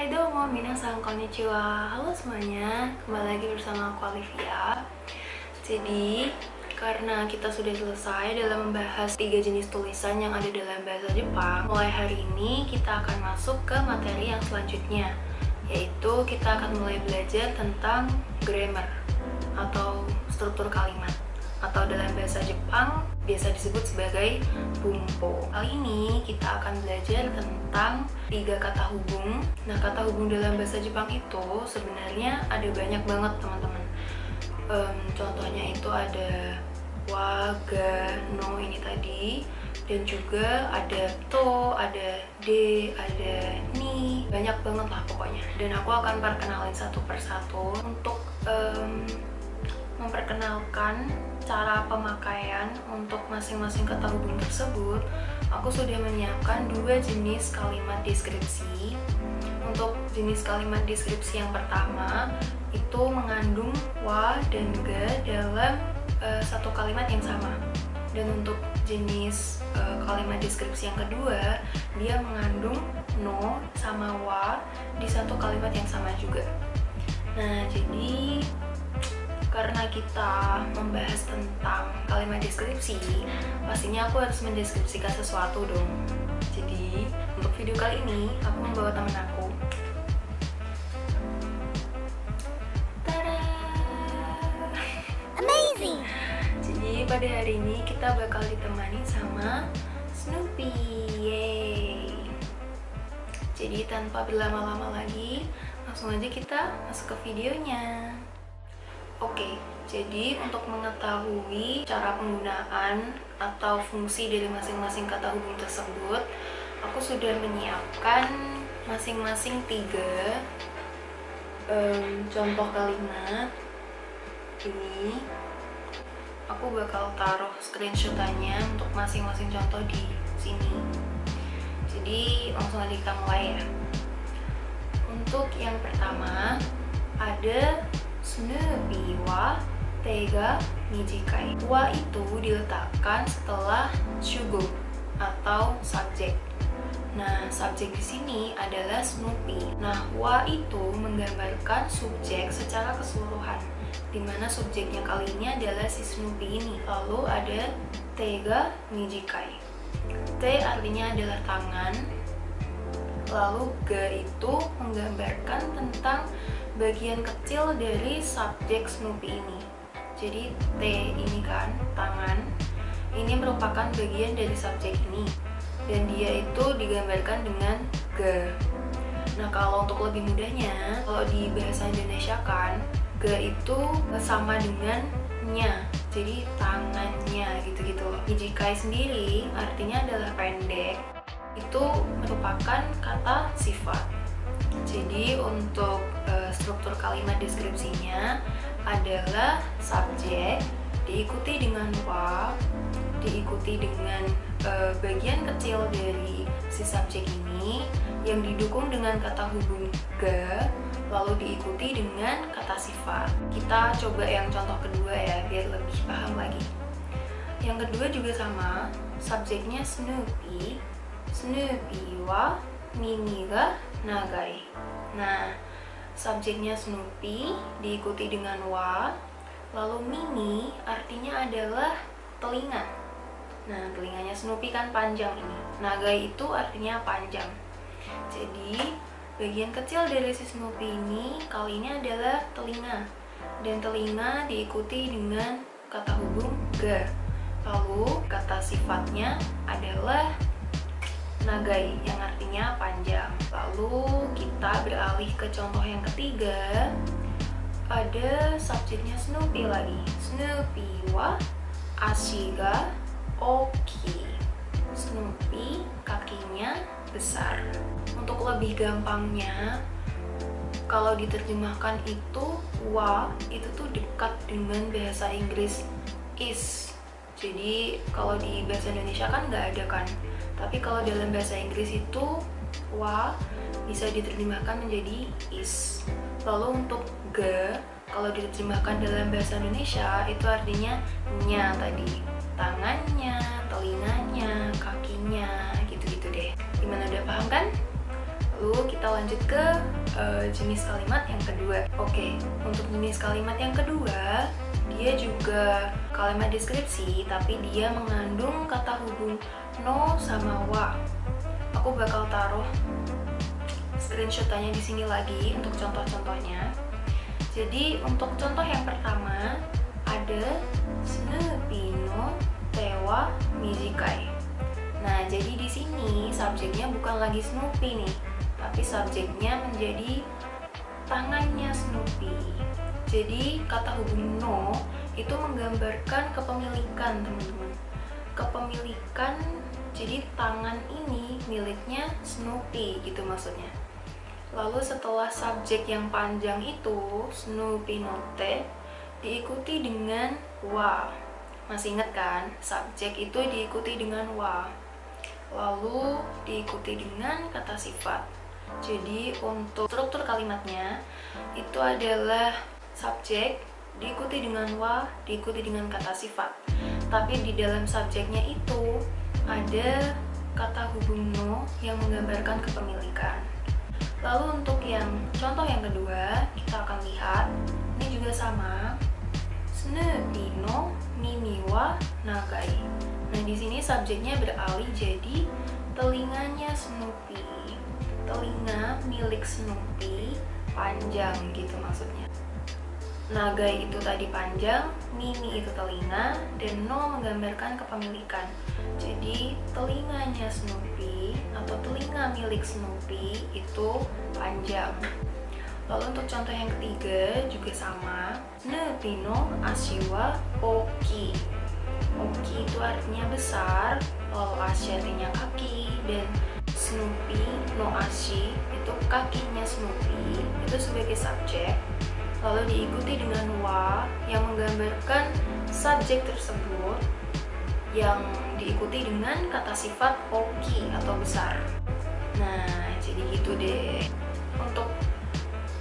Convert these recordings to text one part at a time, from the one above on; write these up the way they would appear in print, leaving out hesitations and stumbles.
Hai domo, minasan konnichiwa. Halo semuanya, kembali lagi bersama aku Olivia. Jadi, karena kita sudah selesai dalam membahas 3 jenis tulisan yang ada dalam bahasa Jepang, mulai hari ini kita akan masuk ke materi yang selanjutnya, yaitu kita akan mulai belajar tentang grammar atau struktur kalimat, atau dalam bahasa Jepang biasa disebut sebagai bunpo. Kali ini kita akan belajar tentang 3 kata hubung. Nah, kata hubung dalam bahasa Jepang itu sebenarnya ada banyak banget teman-teman. Contohnya itu ada wa, ga, no ini tadi, dan juga ada to, ada de, ada ni, banyak banget lah pokoknya. Dan aku akan perkenalin satu persatu untuk memperkenalkan cara pemakaian untuk masing-masing kata hubung tersebut. Aku sudah menyiapkan 2 jenis kalimat deskripsi. Untuk jenis kalimat deskripsi yang pertama itu mengandung wa dan ga dalam satu kalimat yang sama. Dan untuk jenis kalimat deskripsi yang kedua, dia mengandung no sama wa di satu kalimat yang sama juga. Nah, jadi karena kita membahas tentang kalimat deskripsi, pastinya aku harus mendeskripsikan sesuatu dong. Jadi, untuk video kali ini, aku membawa teman aku. Tada! Amazing! Jadi, pada hari ini kita bakal ditemani sama Snoopy. Yeay! Jadi, tanpa berlama-lama lagi, langsung aja kita masuk ke videonya. Oke, jadi untuk mengetahui cara penggunaan atau fungsi dari masing-masing kata hubung tersebut, aku sudah menyiapkan masing-masing 3 contoh kalimat. Ini aku bakal taruh screenshotannya untuk masing-masing contoh di sini. Jadi langsung aja kita mulai ya. Untuk yang pertama ada Snoopy wa tega mijikai. Wa itu diletakkan setelah shugo atau subjek. Nah, subjek di sini adalah Snoopy. Nah, wa itu menggambarkan subjek secara keseluruhan, dimana subjeknya kali ini adalah si Snoopy ini. Lalu ada tega mijikai. Te artinya adalah tangan. Lalu ga itu menggambarkan tentang bagian kecil dari subjek Snoopy ini. Jadi T ini kan tangan, ini merupakan bagian dari subjek ini, dan dia itu digambarkan dengan ga. Nah, kalau untuk lebih mudahnya, kalau di bahasa Indonesia kan ga itu sama dengan nya, jadi tangannya gitu-gitu. Mijikai sendiri artinya adalah pendek, itu merupakan kata sifat. Jadi untuk struktur kalimat deskripsinya adalah subjek diikuti dengan wa, diikuti dengan bagian kecil dari si subjek ini yang didukung dengan kata hubung ga, lalu diikuti dengan kata sifat. Kita coba yang contoh kedua ya, biar lebih paham lagi. Yang kedua juga sama, subjeknya Snoopy. Snoopy wa mimi ga nagai. Nah, subjeknya Snoopy diikuti dengan wa, lalu mimi artinya adalah telinga. Nah, telinganya Snoopy kan panjang ini. Nagai itu artinya panjang. Jadi, bagian kecil dari si Snoopy ini kali ini adalah telinga. Dan telinga diikuti dengan kata hubung ga. Lalu, kata sifatnya adalah nagai yang artinya panjang. Lalu kita beralih ke contoh yang ketiga. Ada subjeknya Snoopy lagi. Snoopy wa ashi ga oki. Snoopy kakinya besar. Untuk lebih gampangnya, kalau diterjemahkan itu wa itu tuh dekat dengan bahasa Inggris is. Jadi kalau di bahasa Indonesia kan nggak ada kan. Tapi kalau dalam bahasa Inggris itu wa bisa diterjemahkan menjadi is. Lalu untuk ga, kalau diterjemahkan dalam bahasa Indonesia itu artinya nya tadi. Tangannya, telinganya, kakinya, gitu-gitu deh. Gimana, udah paham kan? Lalu kita lanjut ke jenis kalimat yang kedua. Oke, untuk jenis kalimat yang kedua, dia juga kalimat deskripsi, tapi dia mengandung kata hubung no sama wa. Aku bakal taruh screenshotannya di sini lagi untuk contoh-contohnya. Jadi untuk contoh yang pertama ada Snoopy no tewa mijikai. Nah, jadi di sini subjeknya bukan lagi Snoopy nih, tapi subjeknya menjadi tangannya Snoopy. Jadi kata hubung no itu menggambarkan kepemilikan, teman-teman. Kepemilikan, jadi tangan ini miliknya Snoopy gitu maksudnya. Lalu setelah subjek yang panjang itu Snoopy no te diikuti dengan wa. Masih ingat kan? Subjek itu diikuti dengan wa. Lalu diikuti dengan kata sifat. Jadi untuk struktur kalimatnya itu adalah subjek diikuti dengan wa, diikuti dengan kata sifat. Tapi di dalam subjeknya itu ada kata hubung no yang menggambarkan kepemilikan. Lalu untuk yang contoh yang kedua, kita akan lihat ini juga sama. Snoopy no mimi wa nagai. Nah, di sini subjeknya beralih jadi telinganya Snoopy. Telinga milik Snoopy panjang gitu maksudnya. Nagai itu tadi panjang, mimi itu telinga, dan no menggambarkan kepemilikan. Jadi telinganya Snoopy atau telinga milik Snoopy itu panjang. Lalu untuk contoh yang ketiga juga sama. Snoopy no ashi wa oki. Oki itu artinya besar, lalu ashi artinya kaki, dan Snoopy no ashi itu kakinya Snoopy itu sebagai subjek. Lalu diikuti dengan wa yang menggambarkan subjek tersebut yang diikuti dengan kata sifat oki atau besar. Nah, jadi gitu deh. Untuk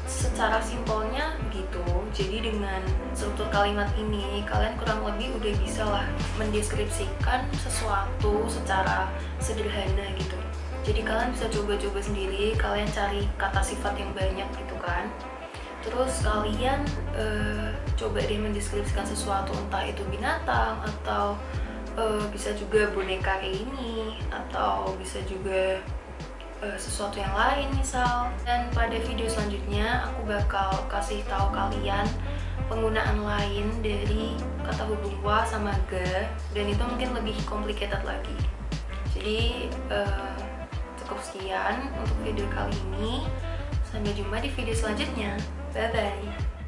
secara simpelnya gitu. Jadi dengan struktur kalimat ini kalian kurang lebih udah bisa lah mendeskripsikan sesuatu secara sederhana gitu. Jadi kalian bisa coba-coba sendiri, kalian cari kata sifat yang banyak gitu kan. Terus kalian coba deh mendeskripsikan sesuatu, entah itu binatang atau bisa juga boneka kayak ini, atau bisa juga sesuatu yang lain misal. Dan pada video selanjutnya aku bakal kasih tahu kalian penggunaan lain dari kata hubung wa sama ga, dan itu mungkin lebih complicated lagi. Jadi cukup sekian untuk video kali ini. Sampai jumpa di video selanjutnya. Bye bye.